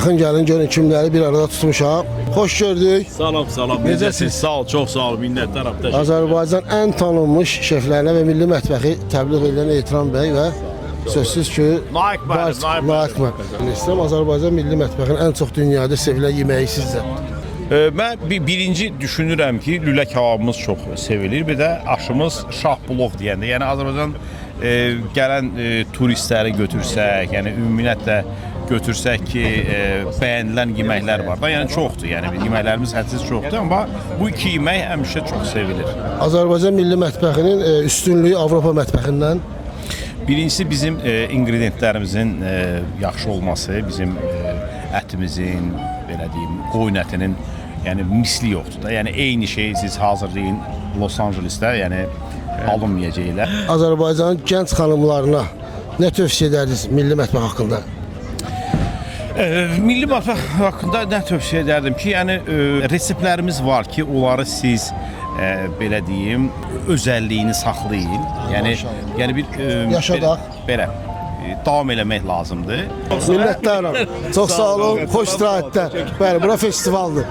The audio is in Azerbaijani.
Yaxın gəlin görün kimləri bir arada tutmuşam. Xoş gördük. Salam, salam. Necəsiz? Sağ ol, çox sağ ol. Minnətlər abdaş. Azərbaycan ən tanınmış şeflərinə və milli mətbəxi təbliğ edən Ehtiram bəy və sözsüz ki, Layiq müəllim, Layiq müəllim. İstəyirəm Azərbaycan milli mətbəxinin ən çox dünyada sevilən yeməyi sizdə. Mən birinci düşünürəm ki, lülə kebabımız çox sevilir. Bir də aşımız şahbulov deyəndə. Yəni Azərbaycan gələn turistləri götürsək, yəni ümumiyyətlə götürsək ki, bəyənilən yeməklər var da, yəni çoxdur. Yəni yeməklərimiz hədsiz çoxdur, amma bu iki yemək həmişə çox sevilir. Azərbaycan milli mətbəxinin üstünlüyü Avropa mətbəxindən. Birincisi bizim ingredientlərimizin yaxşı olması, bizim ətimizin, belə deyim, qoyun ətinin yəni misli yoxdur da. Yəni eyni şeyi siz hazırlayın Los Angelesdə, yəni alınmayacaqlar. Azərbaycanın gənc xanımlarına nə tövsiyə edərdiniz milli mətbəx haqqında? Milli mətbəx haqqında nə tövsiyə edərdim ki, yəni reseptlərimiz var ki, onları siz belə deyim, özəlliyini saxlayın. Yəni bir yaşadaq. Belə davam eləmək lazımdır. Minnətdaram. Çox sağ olun. Xoş istirahətlər. Bəli, bura festivaldır.